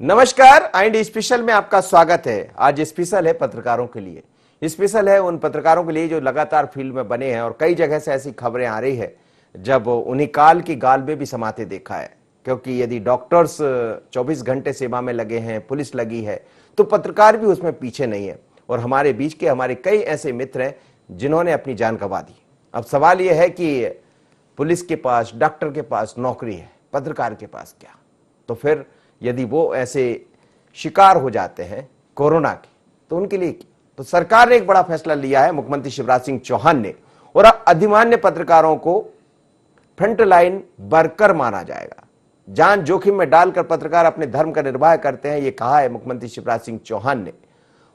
नमस्कार, IND special में आपका स्वागत है। आज स्पेशल है पत्रकारों के लिए। स्पेशल है उन पत्रकारों के लिए जो लगातार फील्ड में बने हैं और कई जगह से ऐसी खबरें आ रही है जब उन्हीं काल की गाल में भी समाते देखा है। क्योंकि यदि डॉक्टर्स 24 घंटे सेवा में लगे हैं, पुलिस लगी है, तो पत्रकार भी उसमें पीछे नहीं है। और हमारे बीच के हमारे कई ऐसे मित्र हैं जिन्होंने अपनी जान गंवा दी। अब सवाल यह है कि पुलिस के पास, डॉक्टर के पास नौकरी है, पत्रकार के पास क्या? तो फिर यदि वो ऐसे शिकार हो जाते हैं कोरोना के, तो उनके लिए क्या? तो सरकार ने एक बड़ा फैसला लिया है, मुख्यमंत्री शिवराज सिंह चौहान ने, और अधिमान्य पत्रकारों को फ्रंट लाइन वर्कर माना जाएगा। जान जोखिम में डालकर पत्रकार अपने धर्म का निर्वाह करते हैं, ये कहा है मुख्यमंत्री शिवराज सिंह चौहान ने।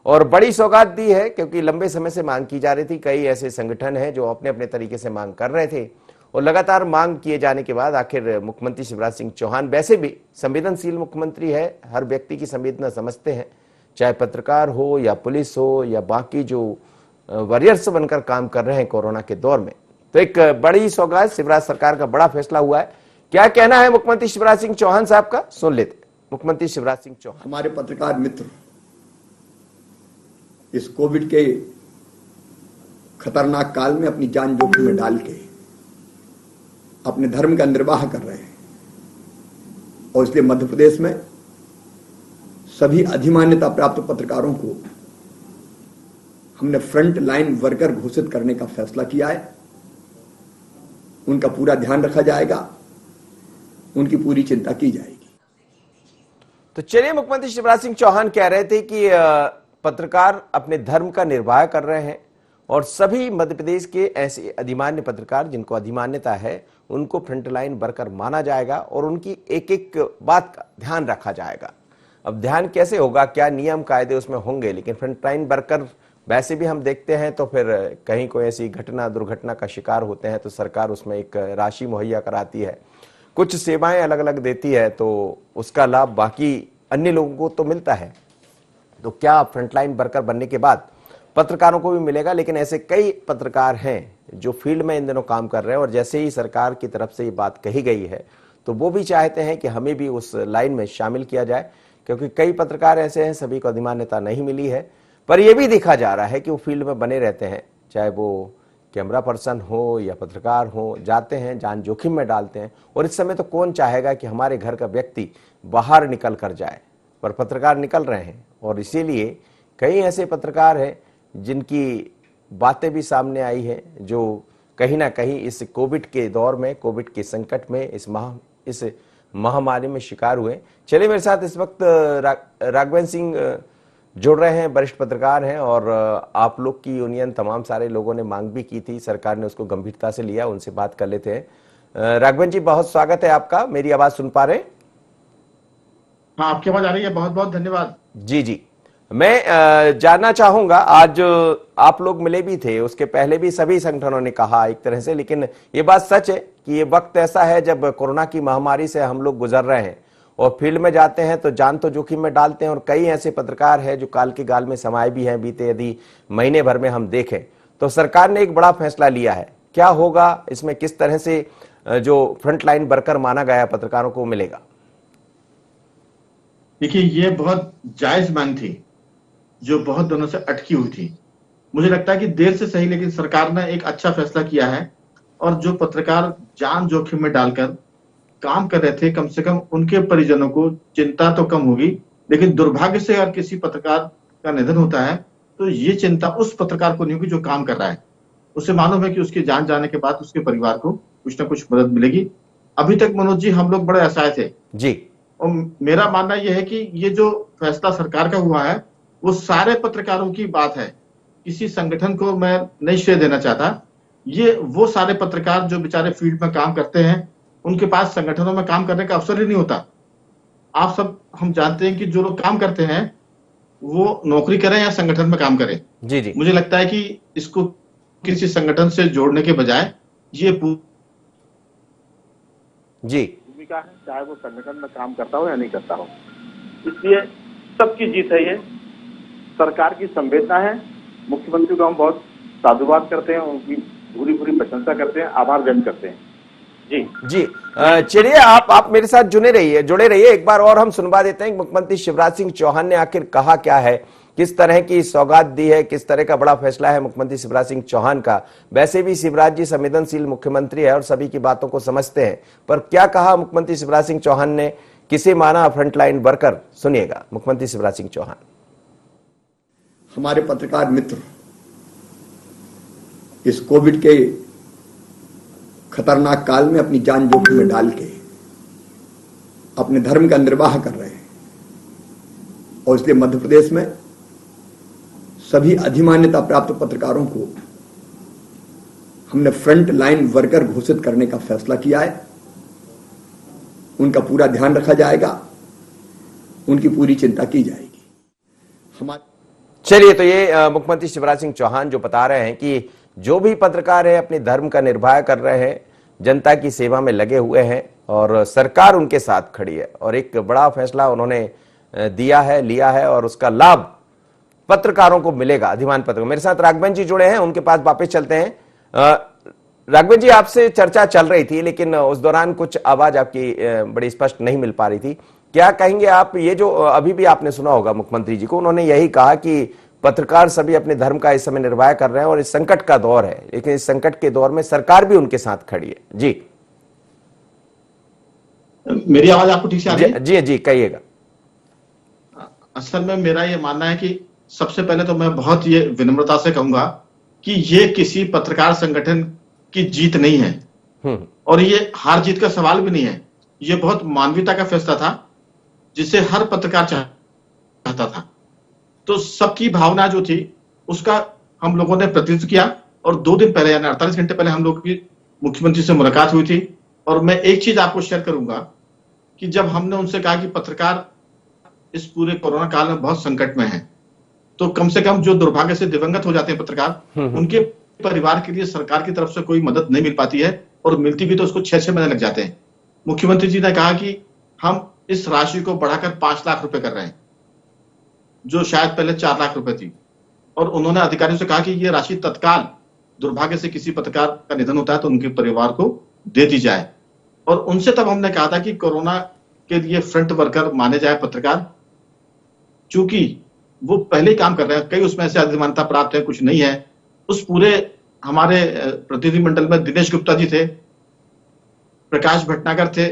और बड़ी सौगात दी है, क्योंकि लंबे समय से मांग की जा रही थी। कई ऐसे संगठन हैं जो अपने अपने तरीके से मांग कर रहे थे, और लगातार मांग किए जाने के बाद आखिर मुख्यमंत्री शिवराज सिंह चौहान, वैसे भी संवेदनशील मुख्यमंत्री है, हर व्यक्ति की संवेदना समझते हैं, चाहे पत्रकार हो या पुलिस हो या बाकी जो वॉरियर्स बनकर काम कर रहे हैं कोरोना के दौर में। तो एक बड़ी सौगात, शिवराज सरकार का बड़ा फैसला हुआ है। क्या कहना है मुख्यमंत्री शिवराज सिंह चौहान साहब का, सुन लेते। मुख्यमंत्री शिवराज सिंह चौहान। हमारे पत्रकार मित्र इस कोविड के खतरनाक काल में अपनी जान जोखिम में डाल के अपने धर्म का निर्वाह कर रहे हैं, और इसलिए मध्य प्रदेश में सभी अधिमान्यता प्राप्त पत्रकारों को हमने फ्रंट लाइन वर्कर घोषित करने का फैसला किया है। उनका पूरा ध्यान रखा जाएगा, उनकी पूरी चिंता की जाएगी। तो चलिए, मुख्यमंत्री शिवराज सिंह चौहान कह रहे थे कि पत्रकार अपने धर्म का निर्वाह कर रहे हैं, और सभी मध्य प्रदेश के ऐसे अधिमान्य पत्रकार जिनको अधिमान्यता है उनको फ्रंटलाइन वर्कर माना जाएगा, और उनकी एक एक बात का ध्यान रखा जाएगा। अब ध्यान कैसे होगा, क्या नियम कायदे उसमें होंगे, लेकिन फ्रंटलाइन वर्कर वैसे भी हम देखते हैं तो फिर कहीं कोई ऐसी घटना दुर्घटना का शिकार होते हैं तो सरकार उसमें एक राशि मुहैया कराती है, कुछ सेवाएं अलग अलग देती है, तो उसका लाभ बाकी अन्य लोगों को तो मिलता है। तो क्या फ्रंटलाइन वर्कर बनने के बाद पत्रकारों को भी मिलेगा? लेकिन ऐसे कई पत्रकार हैं जो फील्ड में इन दिनों काम कर रहे हैं, और जैसे ही सरकार की तरफ से ये बात कही गई है तो वो भी चाहते हैं कि हमें भी उस लाइन में शामिल किया जाए, क्योंकि कई पत्रकार ऐसे हैं, सभी को अधिमान्यता नहीं मिली है। पर यह भी देखा जा रहा है कि वो फील्ड में बने रहते हैं, चाहे वो कैमरा पर्सन हो या पत्रकार हो, जाते हैं, जान जोखिम में डालते हैं। और इस समय तो कौन चाहेगा कि हमारे घर का व्यक्ति बाहर निकल कर जाए, पर पत्रकार निकल रहे हैं। और इसीलिए कई ऐसे पत्रकार हैं जिनकी बातें भी सामने आई है, जो कहीं ना कहीं इस कोविड के दौर में, कोविड के संकट में, इस महामारी में शिकार हुए। चलिए, मेरे साथ इस वक्त राघवेंद्र सिंह जुड़ रहे हैं, वरिष्ठ पत्रकार हैं, और आप लोग की यूनियन तमाम सारे लोगों ने मांग भी की थी, सरकार ने उसको गंभीरता से लिया। उनसे बात कर लेते हैं। राघवेंद्र जी, बहुत स्वागत है आपका। मेरी आवाज सुन पा रहे हैं? हाँ, आपकी आवाज आ रही है। बहुत बहुत धन्यवाद। जी जी, मैं जानना चाहूंगा, आज आप लोग मिले भी थे, उसके पहले भी सभी संगठनों ने कहा एक तरह से, लेकिन ये बात सच है कि ये वक्त ऐसा है जब कोरोना की महामारी से हम लोग गुजर रहे हैं, और फील्ड में जाते हैं तो जान तो जोखिम में डालते हैं। और कई ऐसे पत्रकार हैं जो काल के गाल में समाये भी हैं, बीते यदि महीने भर में हम देखें तो सरकार ने एक बड़ा फैसला लिया है। क्या होगा इसमें, किस तरह से जो फ्रंटलाइन वर्कर माना गया पत्रकारों को मिलेगा? देखिए, ये बहुत जायज मांग थी जो बहुत दिनों से अटकी हुई थी। मुझे लगता है कि देर से सही, लेकिन सरकार ने एक अच्छा फैसला किया है। और जो पत्रकार जान जोखिम में डालकर काम कर रहे थे, कम से कम उनके परिजनों को चिंता तो कम होगी। लेकिन दुर्भाग्य से अगर किसी पत्रकार का निधन होता है तो ये चिंता उस पत्रकार को नहीं होगी जो काम कर रहा है। उसे मालूम है कि उसकी जान जाने के बाद उसके परिवार को कुछ ना कुछ मदद मिलेगी। अभी तक मनोज जी, हम लोग बड़े असहाय थे जी, और मेरा मानना यह है कि ये जो फैसला सरकार का हुआ है वो सारे पत्रकारों की बात है। किसी संगठन को मैं नहीं श्रेय देना चाहता। ये वो सारे पत्रकार जो बेचारे फील्ड में काम करते हैं, उनके पास संगठनों में काम करने का अवसर ही नहीं होता। आप सब हम जानते हैं कि जो लोग काम करते हैं वो नौकरी करें या संगठन में काम करें। जी जी, मुझे लगता है कि इसको किसी संगठन से जोड़ने के बजाय ये जी, भूमिका है, चाहे वो संगठन में काम करता हो या नहीं करता हो। इसलिए सबकी जीत है। ये सरकार की संवेदना है। मुख्यमंत्री को हम बहुत साधुवाद करते हैं, उनकी पूरी पूरी प्रशंसा करते हैं, आभार व्यक्त करते हैं। जी चलिए आप मेरे साथ जुड़े रहिए। एक बार और हम सुनवा देते हैं कि मुख्यमंत्री शिवराज सिंह चौहान ने आखिर कहा क्या है, किस तरह की सौगात दी है, किस तरह का बड़ा फैसला है मुख्यमंत्री शिवराज सिंह चौहान का। वैसे भी शिवराज जी संवेदनशील मुख्यमंत्री है और सभी की बातों को समझते हैं, पर क्या कहा मुख्यमंत्री शिवराज सिंह चौहान ने, किसे माना फ्रंटलाइन वर्कर, सुनिएगा मुख्यमंत्री शिवराज सिंह चौहान। हमारे पत्रकार मित्र इस कोविड के खतरनाक काल में अपनी जान जोखिम में डाल के अपने धर्म का निर्वाह कर रहे हैं, और इसलिए मध्य प्रदेश में सभी अधिमान्यता प्राप्त पत्रकारों को हमने फ्रंट लाइन वर्कर घोषित करने का फैसला किया है। उनका पूरा ध्यान रखा जाएगा, उनकी पूरी चिंता की जाएगी। चलिए, तो ये मुख्यमंत्री शिवराज सिंह चौहान जो बता रहे हैं कि जो भी पत्रकार है अपने धर्म का निर्वाह कर रहे हैं, जनता की सेवा में लगे हुए हैं और सरकार उनके साथ खड़ी है, और एक बड़ा फैसला उन्होंने दिया है, लिया है, और उसका लाभ पत्रकारों को मिलेगा, अधिमान्य पत्रकार। मेरे साथ राघवन जी जुड़े हैं, उनके पास वापस चलते हैं। राघवन जी, आपसे चर्चा चल रही थी, लेकिन उस दौरान कुछ आवाज आपकी बड़ी स्पष्ट नहीं मिल पा रही थी। क्या कहेंगे आप, ये जो अभी भी आपने सुना होगा मुख्यमंत्री जी को, उन्होंने यही कहा कि पत्रकार सभी अपने धर्म का इस समय निर्वाह कर रहे हैं और इस संकट का दौर है, लेकिन इस संकट के दौर में सरकार भी उनके साथ खड़ी है। जी, मेरी आवाज आपको ठीक से आ रही है? जी जी, कहिएगा। असल में मेरा ये मानना है कि सबसे पहले तो मैं बहुत ये विनम्रता से कहूंगा कि ये किसी पत्रकार संगठन की जीत नहीं है, और ये हार जीत का सवाल भी नहीं है। ये बहुत मानवीयता का फैसला था जिसे हर पत्रकार चाहता था। तो सबकी भावना जो थी उसका हम लोगों ने प्रतिनिधित्व किया, और 2 दिन पहले यानी 48 घंटे पहले हम लोग की मुख्यमंत्री से मुलाकात हुई थी। और मैं एक चीज आपको शेयर करूंगा कि जब हमने उनसे कहा कि पत्रकार इस पूरे कोरोना काल में बहुत संकट में है, तो कम से कम जो दुर्भाग्य से दिवंगत हो जाते हैं पत्रकार, उनके परिवार के लिए सरकार की तरफ से कोई मदद नहीं मिल पाती है, और मिलती भी तो उसको 6-6 महीने लग जाते हैं। मुख्यमंत्री जी ने कहा कि हम इस राशि को बढ़ाकर 5 लाख रुपए कर रहे हैं, जो शायद पहले 4 लाख रुपए थी, और उन्होंने अधिकारियों से कहा कि यह राशि तत्काल दुर्भाग्य से किसी पत्रकार का निधन होता है तो उनके परिवार को दे दी जाए। और उनसे तब हमने कहा था कि कोरोना के लिए फ्रंट वर्कर माने जाए पत्रकार, चूंकि वो पहले ही काम कर रहे हैं, कई उसमें ऐसे अधिमान्यता प्राप्त है, कुछ नहीं है। उस पूरे हमारे प्रतिनिधिमंडल में दिनेश गुप्ता जी थे, प्रकाश भटनागर थे,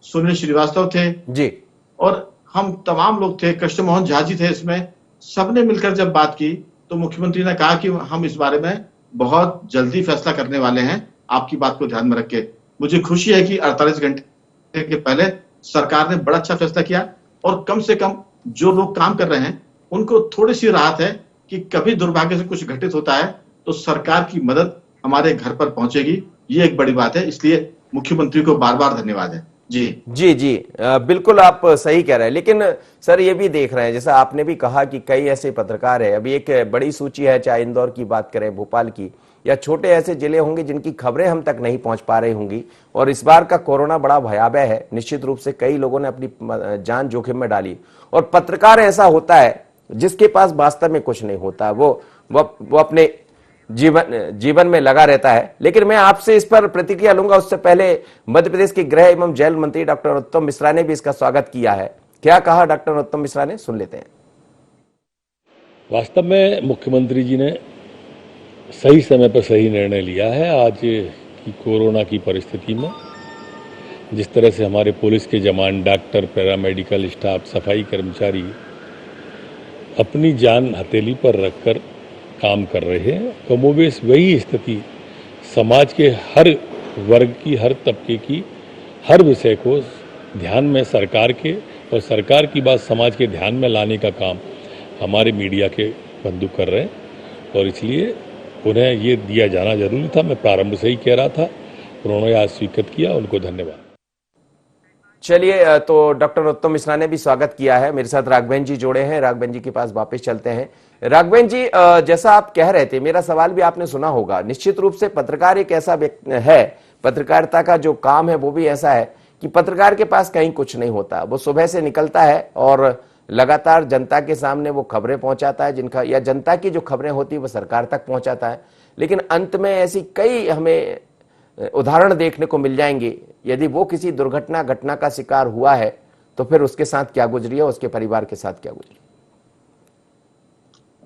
सुनील श्रीवास्तव थे जी, और हम तमाम लोग थे, कृष्ण मोहन झा जी थे। इसमें सबने मिलकर जब बात की तो मुख्यमंत्री ने कहा कि हम इस बारे में बहुत जल्दी फैसला करने वाले हैं, आपकी बात को ध्यान में रख के। मुझे खुशी है कि 48 घंटे के पहले सरकार ने बड़ा अच्छा फैसला किया, और कम से कम जो लोग काम कर रहे हैं उनको थोड़ी सी राहत है कि कभी दुर्भाग्य से कुछ घटित होता है तो सरकार की मदद हमारे घर पर पहुंचेगी। ये एक बड़ी बात है, इसलिए मुख्यमंत्री को बार बार धन्यवाद है। जी जी जी, बिल्कुल आप सही कह रहे हैं। लेकिन सर, ये भी देख रहे हैं, जैसा आपने भी कहा कि कई ऐसे पत्रकार है, अभी एक बड़ी सूची है, चाहे इंदौर की बात करें, भोपाल की, या छोटे ऐसे जिले होंगे जिनकी खबरें हम तक नहीं पहुंच पा रही होंगी। और इस बार का कोरोना बड़ा भयावह है, निश्चित रूप से कई लोगों ने अपनी जान जोखिम में डाली, और पत्रकार ऐसा होता है जिसके पास वास्तव में कुछ नहीं होता, वो अपने जीवन में लगा रहता है। लेकिन मैं आपसे इस पर प्रतिक्रिया लूंगा, उससे पहले मध्य प्रदेश के गृह एवं जेल मंत्री डॉक्टर नरोत्तम मिश्रा ने भी इसका स्वागत किया है। क्या कहा डॉक्टर नरोत्तम मिश्रा ने, सुन लेते हैं। वास्तव में मुख्यमंत्री जी ने सही समय पर सही निर्णय लिया है। आज की कोरोना की परिस्थिति में जिस तरह से हमारे पुलिस के जवान, डॉक्टर, पैरामेडिकल स्टाफ, सफाई कर्मचारी अपनी जान हथेली पर रखकर काम कर रहे हैं, कमोबेश वही स्थिति समाज के हर वर्ग की, हर तबके की, हर विषय को ध्यान में सरकार के, और सरकार की बात समाज के ध्यान में लाने का काम हमारे मीडिया के बंधु कर रहे हैं, और इसलिए उन्हें ये दिया जाना जरूरी था। मैं प्रारंभ से ही कह रहा था, उन्होंने आज स्वीकृत किया, उनको धन्यवाद। चलिए, तो डॉक्टर नरोत्तम मिश्रा ने भी स्वागत किया है। मेरे साथ राघवन जी जोड़े हैं, राघवन जी के पास वापस चलते हैं। राघवन जी, जैसा आप कह रहे थे, मेरा सवाल भी आपने सुना होगा, निश्चित रूप से पत्रकार एक ऐसा है, पत्रकारिता का जो काम है वो भी ऐसा है कि पत्रकार के पास कहीं कुछ नहीं होता। वो सुबह से निकलता है और लगातार जनता के सामने वो खबरें पहुंचाता है, जिनका, या जनता की जो खबरें होती है वो सरकार तक पहुंचाता है। लेकिन अंत में ऐसी कई हमें उदाहरण देखने को मिल जाएंगे। यदि वो किसी दुर्घटना घटना का शिकार हुआ है तो फिर उसके साथ क्या गुजरी है, उसके परिवार के साथ क्या गुजरी।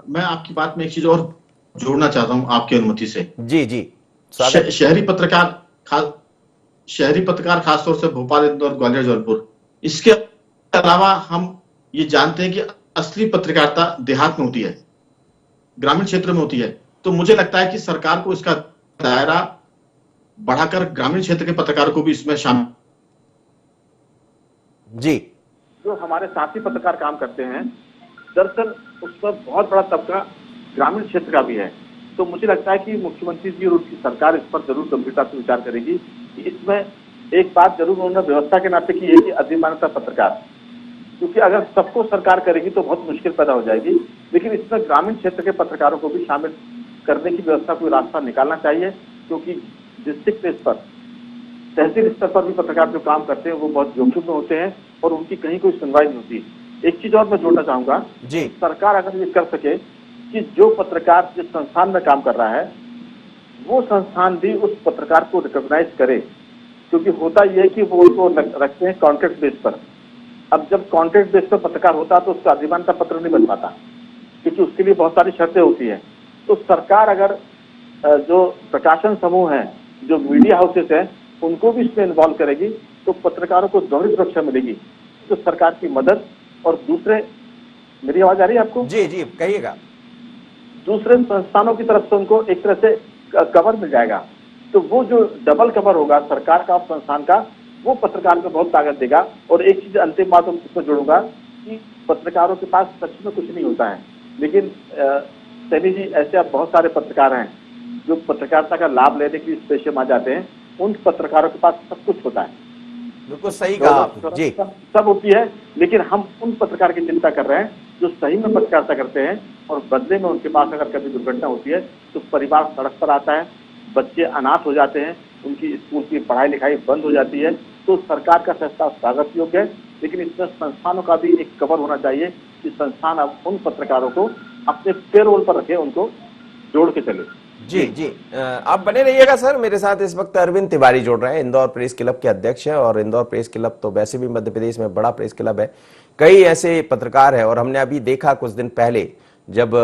मैं आपकी बात में एक चीज और जोड़ना चाहता हूं आपकी अनुमति से। जी जी, स्वागत। शहरी पत्रकार खासतौर से भोपाल, इंदौर, ग्वालियर, जबलपुर, इसके अलावा हम ये जानते हैं कि असली पत्रकारिता देहात में होती है, ग्रामीण क्षेत्र में होती है। तो मुझे लगता है कि सरकार को इसका दायरा बढ़ाकर ग्रामीण क्षेत्र के पत्रकारों को भी इसमें शामिल। जी, जो हमारे साथी पत्रकार काम करते हैं, दरअसल उसमें बहुत बड़ा तबका ग्रामीण क्षेत्र का भी है। तो मुझे लगता है कि मुख्यमंत्री जी और उनकी सरकार इस पर जरूर गंभीरता से विचार करेगी कि इसमें एक बात जरूर उन्होंने व्यवस्था के नाते की है कि अधिमानता पत्रकार, क्योंकि अगर सबको सरकार करेगी तो बहुत मुश्किल पैदा हो जाएगी। लेकिन इसमें ग्रामीण क्षेत्र के पत्रकारों को भी शामिल करने की व्यवस्था, कोई रास्ता निकालना चाहिए, क्योंकि डिस्ट्रिक्ट स्तर पर, तहसील स्तर पर भी पत्रकार जो काम करते हैं वो बहुत जोखिम में होते हैं और उनकी कहीं कोई सुनवाई नहीं होती। एक चीज और मैं जोड़ना चाहूंगा जी, सरकार अगर ये कर सके कि जो पत्रकार जिस संस्थान में काम कर रहा है वो संस्थान भी उस पत्रकार को रिकॉग्नाइज करे, क्योंकि होता यह है कि वो उसको रखते हैं कॉन्ट्रैक्ट बेस पर। अब जब कॉन्ट्रैक्ट बेस पर पत्रकार होता है तो उसका अधिमानता पत्र नहीं बन पाता, क्योंकि उसके लिए बहुत सारी शर्तें होती हैं। तो सरकार अगर जो प्रकाशन समूह है, जो मीडिया हाउसेस हैं, उनको भी इसमें इन्वॉल्व करेगी तो पत्रकारों को दोहरी सुरक्षा मिलेगी। तो सरकार की मदद और दूसरे, मेरी आवाज आ रही है आपको? जी जी, कहिएगा। दूसरे संस्थानों की तरफ से उनको एक तरह से कवर मिल जाएगा। तो वो जो डबल कवर होगा सरकार का और संस्थान का, वो पत्रकार को बहुत ताकत देगा। और एक चीज अंतिम बात उसमें जोड़ूंगा कि पत्रकारों के पास सच में कुछ नहीं होता है, लेकिन सैनी जी, ऐसे अब बहुत सारे पत्रकार हैं जो पत्रकारिता का लाभ लेने के लिए इस पेशे में आ जाते हैं। उन पत्रकारों के पास सब कुछ होता है, बिल्कुल सही कहा आप। जी, सब होती है, लेकिन हम उन पत्रकार की चिंता कर रहे हैं जो सही में पत्रकारिता करते हैं और बदले में उनके पास अगर कभी दुर्घटना होती है तो परिवार सड़क पर आता है, बच्चे अनाथ हो जाते हैं, उनकी स्कूल की पढ़ाई लिखाई बंद हो जाती है। तो सरकार का फैसला स्वागत योग्य है, लेकिन इसमें संस्थानों का भी एक कवर होना चाहिए कि संस्थान अब उन पत्रकारों को अपने पेरोल पर रखे, उनको जोड़ के चले। जी जी, आप बने रहिएगा सर। मेरे साथ इस वक्त अरविंद तिवारी जुड़ रहे हैं, इंदौर प्रेस क्लब के अध्यक्ष हैं। और इंदौर प्रेस क्लब तो वैसे भी मध्य प्रदेश में बड़ा प्रेस क्लब है, कई ऐसे पत्रकार हैं। और हमने अभी देखा कुछ दिन पहले जब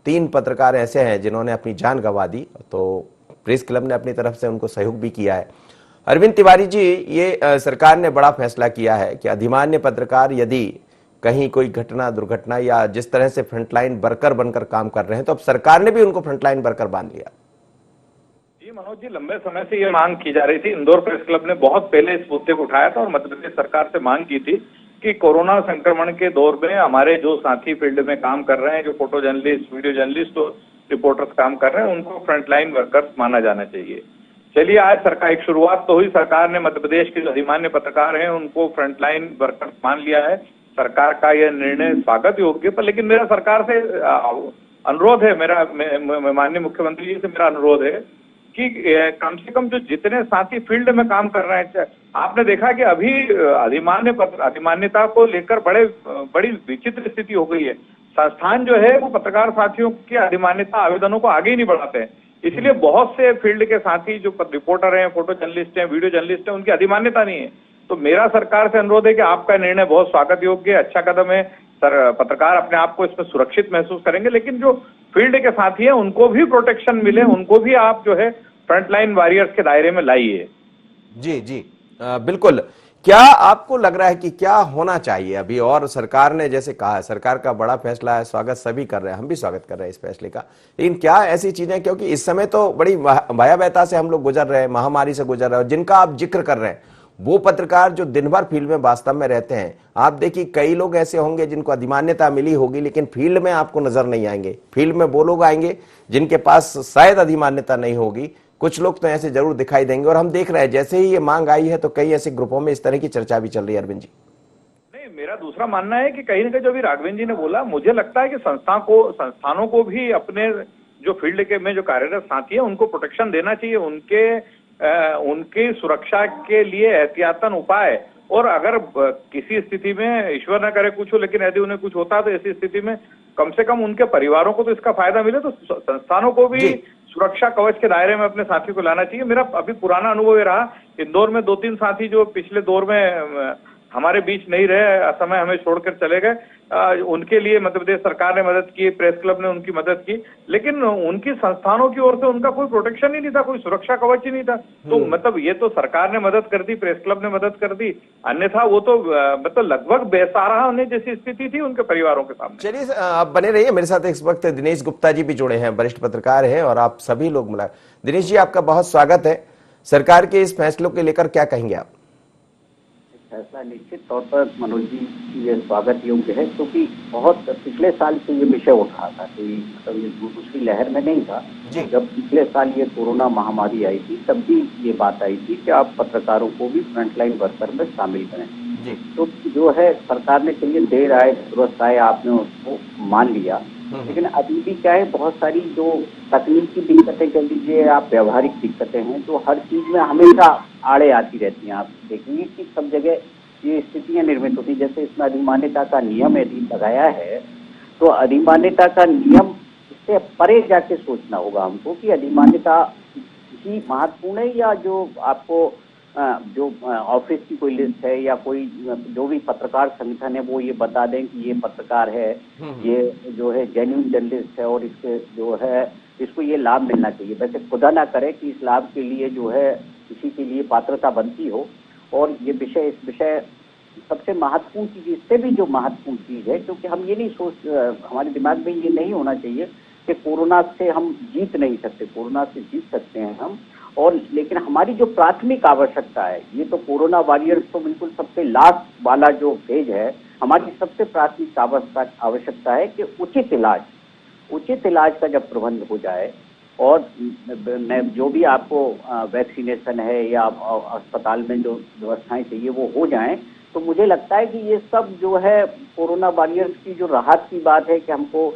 3 पत्रकार ऐसे हैं जिन्होंने अपनी जान गंवा दी, तो प्रेस क्लब ने अपनी तरफ से उनको सहयोग भी किया है। अरविंद तिवारी जी, ये सरकार ने बड़ा फैसला किया है कि अधिमान्य पत्रकार यदि कहीं कोई घटना दुर्घटना या जिस तरह से फ्रंटलाइन वर्कर बनकर काम कर रहे हैं, तो अब सरकार ने भी उनको फ्रंटलाइन वर्कर बांध लिया। जी मनोज जी, लंबे समय से ये मांग की जा रही थी। इंदौर प्रेस क्लब ने बहुत पहले इस मुद्दे को उठाया था और मध्य प्रदेश सरकार से मांग की थी कि कोरोना संक्रमण के दौर में हमारे जो साथी फील्ड में काम कर रहे हैं, जो फोटो जर्नलिस्ट, वीडियो जर्नलिस्ट और रिपोर्टर्स काम कर रहे हैं, उनको फ्रंटलाइन वर्कर्स माना जाना चाहिए। चलिए, आज सरकार एक शुरुआत तो हुई, सरकार ने मध्य प्रदेश के जो अधिमान्य पत्रकार हैं उनको फ्रंटलाइन वर्कर्स मान लिया है। सरकार का यह निर्णय स्वागत योग्य, पर लेकिन मेरा सरकार से अनुरोध है, मेरा माननीय मुख्यमंत्री जी से मेरा अनुरोध है कि कम से कम जो जितने साथी फील्ड में काम कर रहे हैं, आपने देखा कि अभी अधिमान्यता को लेकर बड़ी विचित्र स्थिति हो गई है। संस्थान जो है वो पत्रकार साथियों के अधिमान्यता आवेदनों को आगे ही नहीं बढ़ाते हैं, इसलिए बहुत से फील्ड के साथी जो रिपोर्टर हैं, फोटो जर्नलिस्ट हैं, वीडियो जर्नलिस्ट हैं, उनकी अधिमान्यता नहीं है। तो मेरा सरकार से अनुरोध है कि आपका निर्णय बहुत स्वागत योग्य है, अच्छा कदम है। सर, पत्रकार अपने आप को इसमें सुरक्षित महसूस करेंगे, लेकिन जो फील्ड के साथी हैं उनको भी प्रोटेक्शन मिले, उनको भी आप जो है फ्रंटलाइन वॉरियर्स के दायरे में लाइए। जी जी, बिल्कुल। क्या आपको लग रहा है कि क्या होना चाहिए अभी? और सरकार ने जैसे कहा है, सरकार का बड़ा फैसला है, स्वागत सभी कर रहे हैं, हम भी स्वागत कर रहे हैं इस फैसले का, लेकिन क्या ऐसी चीजें, क्योंकि इस समय तो बड़ी भयावहता से हम लोग गुजर रहे हैं, महामारी से गुजर रहे हैं, जिनका आप जिक्र कर रहे हैं वो पत्रकार जो दिन भर फील्ड में वास्तव में रहते हैं, आप देखिए कई लोग ऐसे होंगे जिनको अधिमान्यता मिली होगी लेकिन फील्ड में आपको नजर नहीं आएंगे। फील्ड में वो लोग आएंगे जिनके पास शायद अधिमान्यता नहीं होगी, कुछ लोग तो ऐसे जरूर दिखाई देंगे। और हम देख रहे हैं जैसे ही ये मांग आई है तो कई ऐसे ग्रुपों में इस तरह की चर्चा भी चल रही है। अरविंद जी, नहीं, मेरा दूसरा मानना है कि कहीं ना कहीं जो भी राघवेंद्र जी ने बोला, मुझे लगता है कि संस्थानों को भी अपने जो फील्ड के में जो कार्यरत साथी है उनको प्रोटेक्शन देना चाहिए, उनकी सुरक्षा के लिए एहतियातन उपाय। और अगर किसी स्थिति में, ईश्वर न करे कुछ हो, लेकिन यदि उन्हें कुछ होता है तो ऐसी स्थिति में कम से कम उनके परिवारों को तो इसका फायदा मिले, तो संस्थानों को भी सुरक्षा कवच के दायरे में अपने साथी को लाना चाहिए। मेरा अभी पुराना अनुभव ये रहा, इंदौर में 2-3 साथी जो पिछले दौर में हमारे बीच नहीं रहे, असमय हमें छोड़कर चले गए, उनके लिए मध्य प्रदेश सरकार ने मदद की, प्रेस क्लब ने उनकी मदद की, लेकिन उनकी संस्थानों की ओर से उनका कोई प्रोटेक्शन ही नहीं था, कोई सुरक्षा कवच ही नहीं था। तो मतलब ये तो सरकार ने मदद कर दी, प्रेस क्लब ने मदद कर दी, अन्यथा वो तो मतलब लगभग बेसहारा होने जैसी स्थिति थी उनके परिवारों के सामने। चलिए आप बने रहिए मेरे साथ। इस वक्त दिनेश गुप्ता जी भी जुड़े हैं, वरिष्ठ पत्रकार हैं, और आप सभी लोग मिला। दिनेश जी, आपका बहुत स्वागत है। सरकार के इस फैसलों को लेकर क्या कहेंगे आप? फैसला निश्चित तौर पर मनोज जी ये स्वागत योग्य है, क्योंकि बहुत पिछले साल से ये विषय उठ रहा था कि मतलब ये दूसरी लहर में नहीं था। जब पिछले साल ये कोरोना महामारी आई थी तब भी ये बात आई थी कि आप पत्रकारों को भी फ्रंटलाइन वर्कर में शामिल करें। तो जो है सरकार ने, चलिए देर आए दुरुस्त आए, आपने उसको मान लिया, लेकिन अभी भी क्या है, बहुत सारी जो तकनीकी दिक्कतें कह लीजिए, आप व्यवहारिक दिक्कतें हैं, जो हर चीज में हमेशा आड़े आती रहती हैं। आप देखेंगे कि सब जगह ये स्थितियां निर्मित होती, जैसे इसमें अधिमान्यता का नियम यदि लगाया है तो अधिमान्यता का नियम इससे परे जाके सोचना होगा हमको कि अधिमान्यता ही महत्वपूर्ण है, या जो आपको जो ऑफिस की कोई लिस्ट है या कोई जो भी पत्रकार संगठन है वो ये बता दें कि ये पत्रकार है, ये जो है जेन्युइन जर्नलिस्ट है और इसके जो है इसको ये लाभ मिलना चाहिए। वैसे खुदा ना करे कि इस लाभ के लिए जो है किसी के लिए पात्रता बनती हो। और ये विषय, इस विषय सबसे महत्वपूर्ण चीज, इससे भी जो महत्वपूर्ण चीज है, क्योंकि हम ये नहीं हमारे दिमाग में ये नहीं होना चाहिए कि कोरोना से हम जीत नहीं सकते। कोरोना से जीत सकते हैं हम, और लेकिन हमारी जो प्राथमिक आवश्यकता है, ये तो कोरोना वॉरियर्स तो बिल्कुल सबसे लास्ट वाला जो फेज है, हमारी सबसे प्राथमिक आवश्यकता है कि उचित इलाज का जब प्रबंध हो जाए, और जो भी आपको वैक्सीनेशन है या अस्पताल में जो व्यवस्थाएं चाहिए वो हो जाएं, तो मुझे लगता है कि ये सब जो है कोरोना वॉरियर्स की जो राहत की बात है कि हमको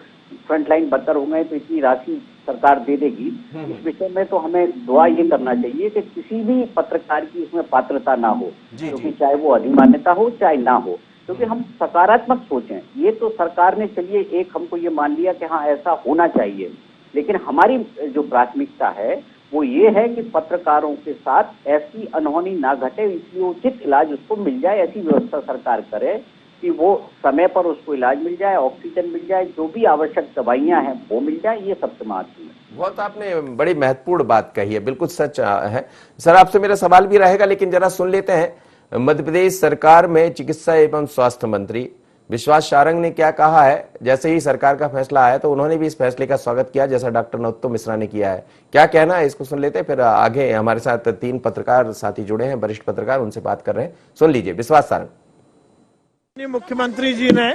फ्रंटलाइन वर्कर हो गए तो इतनी राशि सरकार दे देगी, इस विषय में तो हमें दुआ ये करना चाहिए कि किसी भी पत्रकार की इसमें पात्रता ना हो, क्योंकि चाहे वो अधिमान्यता हो चाहे ना हो, क्योंकि हम सकारात्मक सोचें। ये तो सरकार ने, चलिए एक हमको ये मान लिया कि हाँ ऐसा होना चाहिए, लेकिन हमारी जो प्राथमिकता है वो ये है कि पत्रकारों के साथ ऐसी अनहोनी ना घटे, इसलिए उचित इलाज उसको मिल जाए, ऐसी व्यवस्था सरकार करे कि वो समय पर उसको इलाज मिल जाए, ऑक्सीजन मिल जाए, जो भी आवश्यक दवाइयां हैं वो मिल जाए। ये सबसे महत्वपूर्ण है। बहुत आपने बड़ी महत्वपूर्ण बात कही है, बिल्कुल सच है। सर, आपसे मेरा सवाल भी रहेगा, लेकिन जरा सुन लेते हैं मध्य प्रदेश सरकार में चिकित्सा एवं स्वास्थ्य मंत्री विश्वास सारंग ने क्या कहा है। जैसे ही सरकार का फैसला आया तो उन्होंने भी इस फैसले का स्वागत किया, जैसा डॉक्टर नरोत्तम मिश्रा ने किया है। क्या कहना है इसको सुन लेते हैं, फिर आगे हमारे साथ 3 पत्रकार साथी जुड़े हैं, वरिष्ठ पत्रकार, उनसे बात कर रहे हैं। सुन लीजिए विश्वास सारंग। मुख्यमंत्री जी ने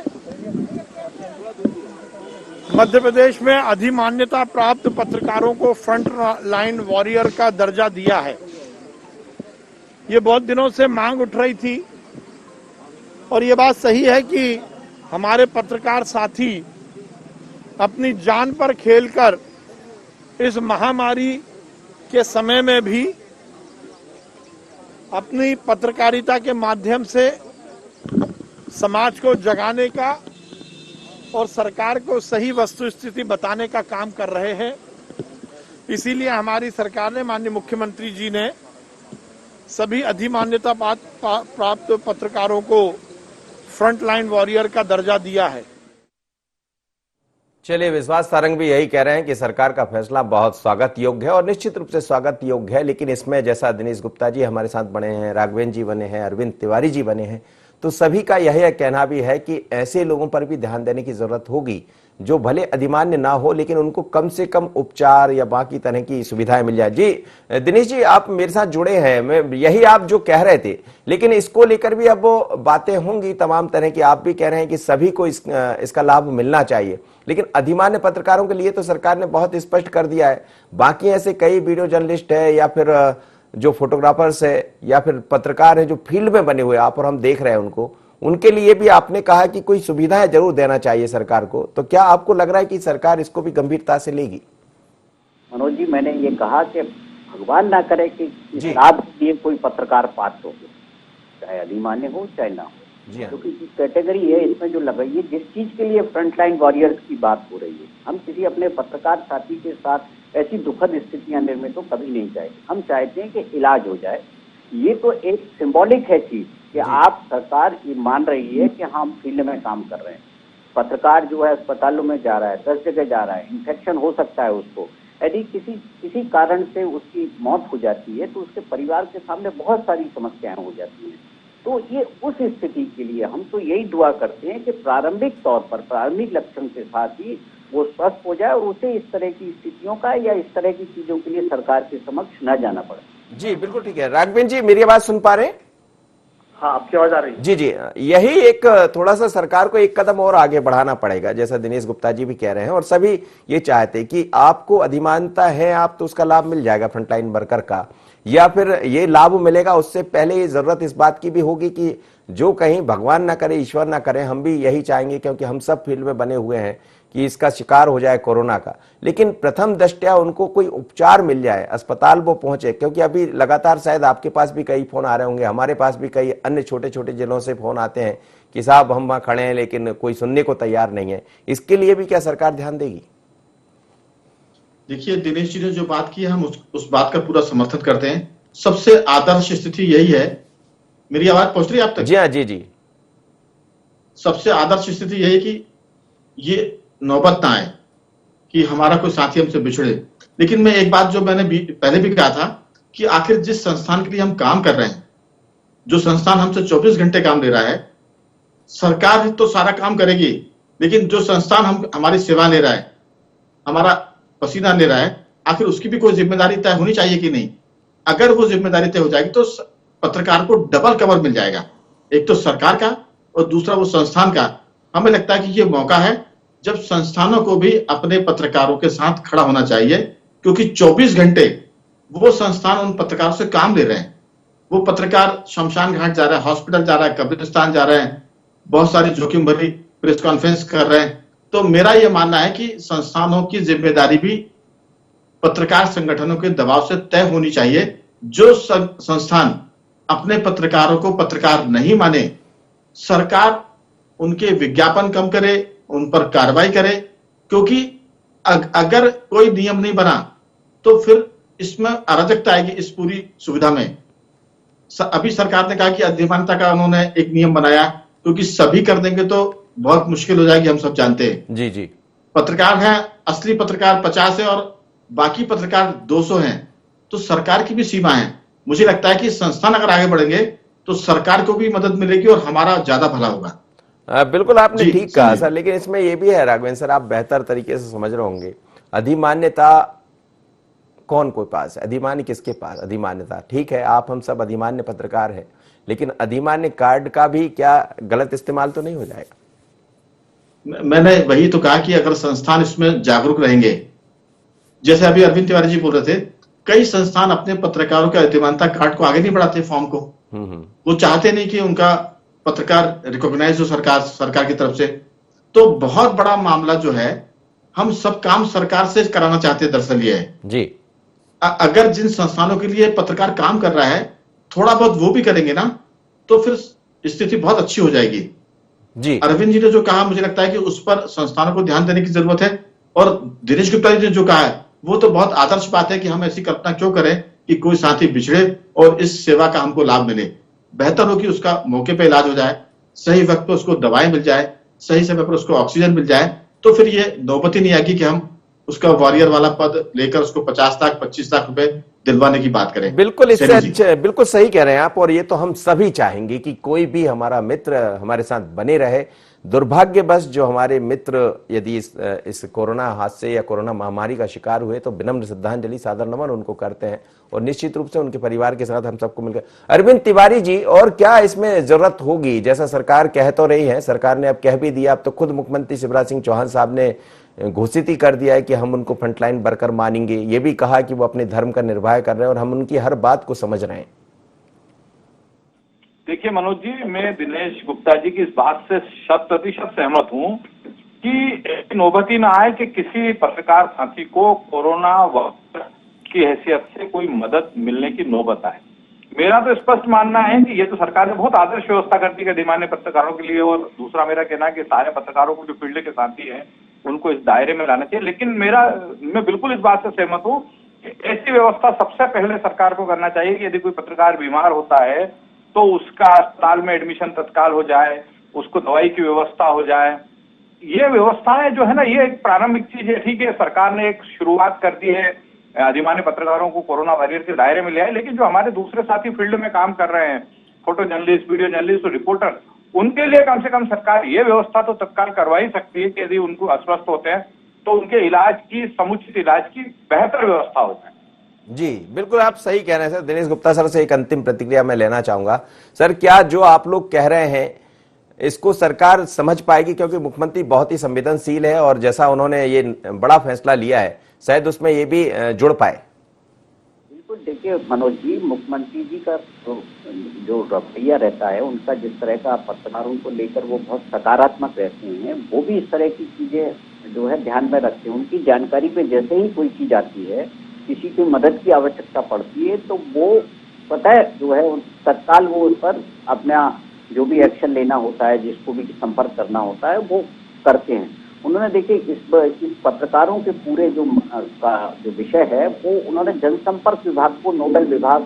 मध्य प्रदेश में अधिमान्यता प्राप्त पत्रकारों को फ्रंट लाइन वॉरियर का दर्जा दिया है। ये बहुत दिनों से मांग उठ रही थी, और ये बात सही है कि हमारे पत्रकार साथी अपनी जान पर खेलकर इस महामारी के समय में भी अपनी पत्रकारिता के माध्यम से समाज को जगाने का और सरकार को सही वस्तुस्थिति बताने का काम कर रहे हैं। इसीलिए हमारी सरकार ने, माननीय मुख्यमंत्री जी ने सभी अधिमान्यता प्राप्त पत्रकारों को फ्रंट लाइन वॉरियर का दर्जा दिया है। चलिए, विश्वास सारंग भी यही कह रहे हैं कि सरकार का फैसला बहुत स्वागत योग्य है, और निश्चित रूप से स्वागत योग्य है। लेकिन इसमें जैसा दिनेश गुप्ता जी हमारे साथ बने हैं, राघवेंद्र जी बने हैं, अरविंद तिवारी जी बने हैं, तो सभी का यही कहना भी है कि ऐसे लोगों पर भी ध्यान देने की जरूरत होगी जो भले अधिमान्य ना हो, लेकिन उनको कम से कम उपचार या बाकी तरह की सुविधाएं मिल जाए। जी दिनेश जी, आप मेरे साथ जुड़े हैं, मैं यही आप जो कह रहे थे, लेकिन इसको लेकर भी अब वो बातें होंगी तमाम तरह की। आप भी कह रहे हैं कि सभी को इसका लाभ मिलना चाहिए, लेकिन अधिमान्य पत्रकारों के लिए तो सरकार ने बहुत स्पष्ट कर दिया है। बाकी ऐसे कई वीडियो जर्नलिस्ट है या फिर जो फोटोग्राफर्स है या फिर पत्रकार है जो फील्ड में बने हुए आप और हम देख रहे हैं उनको, उनके लिए भी आपने कहा कि कोई सुविधाएं जरूर देना चाहिए सरकार को। तो क्या आपको लग रहा है कि सरकार इसको भी गंभीरता से लेगी? मनोज जी, मैंने ये कहा कि भगवान ना करे कि इस लाभ के लिए कोई पत्रकार पात्र हो, चाहे अधिमान्य हो चाहे ना हो, जी हाँ। क्योंकि कैटेगरी है इसमें जो लगाई है, जिस चीज के लिए फ्रंटलाइन वॉरियर्स की बात हो रही है, हम किसी अपने पत्रकार साथी के साथ ऐसी दुखद स्थितियां निर्मित तो कभी नहीं चाहते। हम चाहते हैं कि इलाज हो जाए। ये तो एक सिंबॉलिक है चीज कि आप सरकार ये मान रही है कि हम फील्ड में काम कर रहे हैं। पत्रकार जो है अस्पतालों में जा रहा है, 10 जगह जा रहा है, इन्फेक्शन हो सकता है उसको। यदि किसी कारण से उसकी मौत हो जाती है तो उसके परिवार के सामने बहुत सारी समस्याएं हो जाती हैं। तो ये उस स्थिति के लिए हम तो यही दुआ करते हैं कि प्रारंभिक तौर पर, प्रारंभिक लक्षण के साथ ही वो स्वस्थ हो जाए और उसे इस तरह की स्थितियों का या इस तरह की चीजों के लिए सरकार के समक्ष न जाना पड़े। जी बिल्कुल ठीक है। राघवेंद्र जी, मेरी आवाज सुन पा रहे हैं? हाँ, आपकी आवाज आ रही है? जी जी, यही एक थोड़ा सा सरकार को एक कदम और आगे बढ़ाना पड़ेगा, जैसा दिनेश गुप्ता जी भी कह रहे हैं, और सभी ये चाहते हैं कि आपको अधिमानता है, आप तो उसका लाभ मिल जाएगा फ्रंटलाइन वर्कर का, या फिर ये लाभ मिलेगा उससे पहले ये जरूरत इस बात की भी होगी कि जो कहीं भगवान ना करे, ईश्वर ना करे, हम भी यही चाहेंगे क्योंकि हम सब फील्ड में बने हुए हैं कि इसका शिकार हो जाए कोरोना का, लेकिन प्रथम दृष्टया उनको कोई उपचार मिल जाए, अस्पताल वो पहुंचे। क्योंकि अभी लगातार शायद आपके पास भी कई फोन आ रहे होंगे, हमारे पास भी कई अन्य छोटे छोटे जिलों से फोन आते हैं कि साहब हम वहां खड़े हैं लेकिन कोई सुनने को तैयार नहीं है। इसके लिए भी क्या सरकार ध्यान देगी? देखिए, दिनेश जी ने जो बात की है, हम उस बात का पूरा समर्थन करते हैं। सबसे आदर्श स्थिति यही है। मेरी आवाज पहुंच रही है आप तक? जी हाँ, जी जी। सबसे आदर्श स्थिति यही कि ये नौबत ना आए कि हमारा कोई साथी हमसे बिछड़े। लेकिन मैं एक बात जो मैंने पहले भी कहा था कि आखिर जिस संस्थान के लिए हम काम कर रहे हैं, जो संस्थान हमसे 24 घंटे काम ले रहा है, सरकार तो सारा काम करेगी, लेकिन जो संस्थान हमारी सेवा ले रहा है, हमारा पसीना ले रहा है, आखिर उसकी भी कोई जिम्मेदारी तय होनी चाहिए कि नहीं? अगर वो जिम्मेदारी तय हो जाएगी तो पत्रकार को डबल कवर मिल जाएगा, एक तो सरकार का और दूसरा वो संस्थान का। हमें लगता है कि ये मौका है जब संस्थानों को भी अपने पत्रकारों के साथ खड़ा होना चाहिए, क्योंकि 24 घंटे वो संस्थान उन पत्रकारों से काम ले रहे हैं। वो पत्रकार शमशान घाट जा रहा है, हॉस्पिटल जा रहा है, कब्रिस्तान जा रहे हैं, बहुत सारी जोखिम भरी प्रेस कॉन्फ्रेंस कर रहे हैं। तो मेरा यह मानना है कि संस्थानों की जिम्मेदारी भी पत्रकार संगठनों के दबाव से तय होनी चाहिए। जो संस्थान अपने पत्रकारों को पत्रकार नहीं माने, सरकार उनके विज्ञापन कम करे, उन पर कार्रवाई करे, क्योंकि अगर कोई नियम नहीं बना तो फिर इसमें अराजकता आएगी इस पूरी सुविधा में। अभी सरकार ने कहा कि अधिमानता का उन्होंने एक नियम बनाया, क्योंकि सभी कर देंगे तो बहुत मुश्किल हो जाएगी, हम सब जानते हैं। जी जी। पत्रकार हैं, असली पत्रकार 50 है और बाकी पत्रकार 200 हैं, तो सरकार की भी सीमा है। मुझे लगता है कि संस्थान अगर आगे बढ़ेंगे तो सरकार को भी मदद मिलेगी और हमारा ज्यादा भला होगा। बिल्कुल आपने ठीक कहा सर, लेकिन इसमें यह भी है राघवेंद्र सर, आप बेहतर तरीके से समझ रहे होंगे, अधिमान्यता कौन कोई पास है, अधिमान्य किसके पास? अधिमान्यता ठीक है, आप हम सब अधिमान्य पत्रकार हैं, लेकिन अधिमान्य कार्ड का भी क्या गलत इस्तेमाल तो नहीं हो जाएगा? मैंने वही तो कहा कि अगर संस्थान इसमें जागरूक रहेंगे, जैसे अभी अरविंद तिवारी जी बोल रहे थे, कई संस्थान अपने पत्रकारों के अधिमानता कार्ड को आगे नहीं बढ़ाते, फॉर्म को। वो चाहते नहीं कि उनका पत्रकार रिकॉग्नाइज हो सरकार की तरफ से। तो बहुत बड़ा मामला जो है, हम सब काम सरकार से कराना चाहते हैं, दरअसल ये है जी। अगर जिन संस्थानों के लिए पत्रकार काम कर रहा है, थोड़ा बहुत वो भी करेंगे ना, तो फिर स्थिति बहुत अच्छी हो जाएगी। जी। अरविंद जी ने जो कहा, मुझे लगता है कि उस पर संस्थानों को ध्यान देने की जरूरत है। और दिनेश गुप्ता जी ने जो कहा है, वो तो बहुत आदर्श बात है कि हम ऐसी कल्पना क्यों करें कि कोई साथी बिछड़े और इस सेवा का हमको लाभ मिले। बेहतर हो कि उसका मौके पे इलाज हो जाए, सही वक्त पे उसको दवाएं मिल जाए, सही समय पर उसको ऑक्सीजन मिल जाए, तो फिर ये नौबत ही नहीं आएगी कि हम उसका वॉरियर वाला पद लेकर उसको 50 लाख 25 लाख रुपए दिलवाने की बात करें। बिल्कुल, इससे अच्छा, बिल्कुल सही कह रहे हैं आप, और ये तो हम सभी चाहेंगे कि कोई भी हमारा मित्र हमारे साथ बने रहे। दुर्भाग्यवश जो हमारे मित्र यदि इस कोरोना हादसे या कोरोना महामारी का शिकार हुए, तो विनम्र श्रद्धांजलि, सादर नमन उनको करते हैं, और निश्चित रूप से उनके परिवार के साथ हम सबको मिलकर। अरविंद तिवारी जी, और क्या इसमें जरूरत होगी? जैसा सरकार कह तो रही है, सरकार ने अब कह भी दिया, अब तो खुद मुख्यमंत्री शिवराज सिंह चौहान साहब ने घोषित ही कर दिया है कि हम उनको फ्रंटलाइन वर्कर मानेंगे। ये भी कहा कि वो अपने धर्म का निर्वाह कर रहे हैं और हम उनकी हर बात को समझ रहे हैं। देखिए मनोज जी, मैं दिनेश गुप्ता जी की इस बात से 100% सहमत हूं कि नौबत ही ना आए कि किसी पत्रकार साथी को कोरोना वायरस की हैसियत से कोई मदद मिलने की नौबत आए। मेरा तो स्पष्ट मानना है कि ये तो सरकार ने बहुत आदर्श व्यवस्था कर दी है अधिमान्य पत्रकारों के लिए, और दूसरा मेरा कहना है कि सारे पत्रकारों को जो फील्ड के साथी हैं उनको इस दायरे में लाना चाहिए। लेकिन मैं बिल्कुल इस बात से सहमत हूँ कि ऐसी व्यवस्था सबसे पहले सरकार को करना चाहिए कि यदि कोई पत्रकार बीमार होता है तो उसका अस्पताल में एडमिशन तत्काल हो जाए, उसको दवाई की व्यवस्था हो जाए। ये व्यवस्थाएं जो है ना, ये एक प्रारंभिक चीज है। ठीक है, सरकार ने एक शुरुआत कर दी है, अधिमान्य पत्रकारों को कोरोना वॉरियर के दायरे में लिया है, लेकिन जो हमारे दूसरे साथी फील्ड में काम कर रहे हैं, फोटो जर्नलिस्ट, वीडियो जर्नलिस्ट और रिपोर्टर, उनके लिए कम से कम सरकार ये व्यवस्था तो तत्काल करवा ही सकती है कि यदि उनको अस्वस्थ होते हैं तो उनके इलाज की, समुचित इलाज की बेहतर व्यवस्था हो जाए। जी बिल्कुल, आप सही कह रहे हैं सर। दिनेश गुप्ता सर से एक अंतिम प्रतिक्रिया मैं लेना चाहूंगा। सर, क्या जो आप लोग कह रहे हैं इसको सरकार समझ पाएगी? क्योंकि मुख्यमंत्री बहुत ही संवेदनशील है और जैसा उन्होंने ये बड़ा फैसला लिया है, शायद उसमें ये भी जुड़ पाए। बिल्कुल, देखिए मनोज जी, मुख्यमंत्री जी का जो रवैया रहता है, उनका जिस तरह का पत्रकारों को लेकर वो बहुत सकारात्मक रहते हैं, वो भी इस तरह की चीजें जो है ध्यान में रखते हैं। उनकी जानकारी पे जैसे ही कोई चीज आती है, किसी की मदद की आवश्यकता पड़ती है, तो वो पता है जो है तत्काल वो उस पर अपना जो भी एक्शन लेना होता है, जिसको भी संपर्क करना होता है, वो करते हैं। उन्होंने देखिए इस पत्रकारों के पूरे जो विषय है वो उन्होंने जनसंपर्क विभाग को नोडल विभाग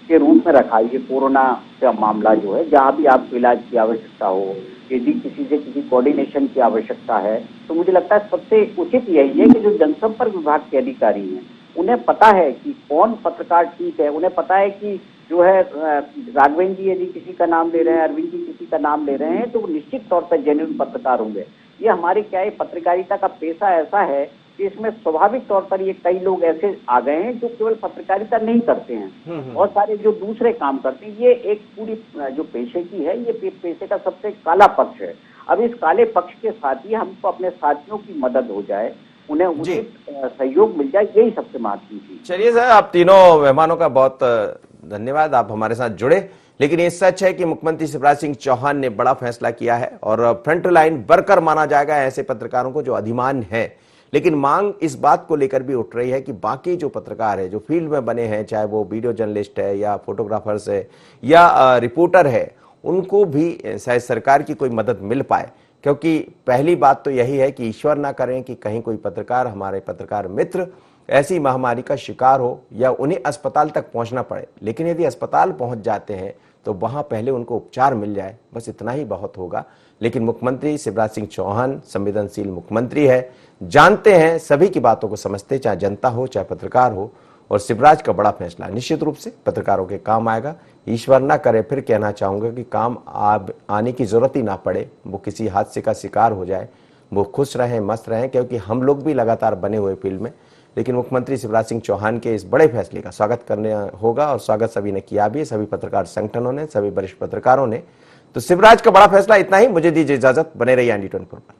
के रूप में रखा। ये कोरोना का मामला जो है, जहाँ भी आपको इलाज की आवश्यकता हो, यदि किसी से किसी कोऑर्डिनेशन की आवश्यकता है, तो मुझे लगता है सबसे उचित यही है कि जो जनसंपर्क विभाग के अधिकारी हैं, उन्हें पता है कि कौन पत्रकार ठीक है। उन्हें पता है कि जो है राघवेंद्र जी यदि किसी का नाम ले रहे हैं, अरविंद जी किसी का नाम ले रहे हैं, तो वो निश्चित तौर पर जेन्युइन पत्रकार होंगे। ये हमारे क्या है, पत्रकारिता का पेशा ऐसा है कि इसमें स्वाभाविक तौर पर ये कई लोग ऐसे आ गए हैं जो केवल पत्रकारिता नहीं करते हैं, और सारे जो दूसरे काम करते हैं। ये एक पूरी जो पेशे की है, ये पेशे का सबसे काला पक्ष है। अब इस काले पक्ष के साथ ही हमको अपने साथियों की मदद हो जाए, उन्हें उचित सहयोग मिल जाए, यही सबसे महत्वपूर्ण चीज। चलिए सर, आप तीनों मेहमानों का बहुत धन्यवाद, आप हमारे साथ जुड़े। लेकिन ये सच है कि मुख्यमंत्री शिवराज सिंह चौहान ने बड़ा फैसला किया है और फ्रंट लाइन वर्कर माना जाएगा ऐसे पत्रकारों को जो अधिमान्य है। लेकिन मांग इस बात को लेकर भी उठ रही है कि बाकी जो पत्रकार है, जो फील्ड में बने हैं, चाहे वो वीडियो जर्नलिस्ट है या फोटोग्राफर्स है या रिपोर्टर है, उनको भी शायद सरकार की कोई मदद मिल पाए। क्योंकि पहली बात तो यही है कि ईश्वर ना करें कि कहीं कोई पत्रकार, हमारे पत्रकार मित्र ऐसी महामारी का शिकार हो या उन्हें अस्पताल तक पहुंचना पड़े। लेकिन यदि अस्पताल पहुंच जाते हैं तो वहां पहले उनको उपचार मिल जाए, बस इतना ही बहुत होगा। लेकिन मुख्यमंत्री शिवराज सिंह चौहान संवेदनशील मुख्यमंत्री है, जानते हैं, सभी की बातों को समझते, चाहे जनता हो चाहे पत्रकार हो। और शिवराज का बड़ा फैसला निश्चित रूप से पत्रकारों के काम आएगा। ईश्वर ना करे, फिर कहना चाहूंगा कि काम आने की जरूरत ही ना पड़े, वो किसी हादसे का शिकार हो जाए, वो खुश रहें, मस्त रहें, क्योंकि हम लोग भी लगातार बने हुए फील्ड में। लेकिन मुख्यमंत्री शिवराज सिंह चौहान के इस बड़े फैसले का स्वागत करने होगा और स्वागत सभी ने किया भी, सभी पत्रकार संगठनों ने, सभी वरिष्ठ पत्रकारों ने। तो शिवराज का बड़ा फैसला इतना ही। मुझे दीजिए इजाजत, बने रहिए ND 24 पर।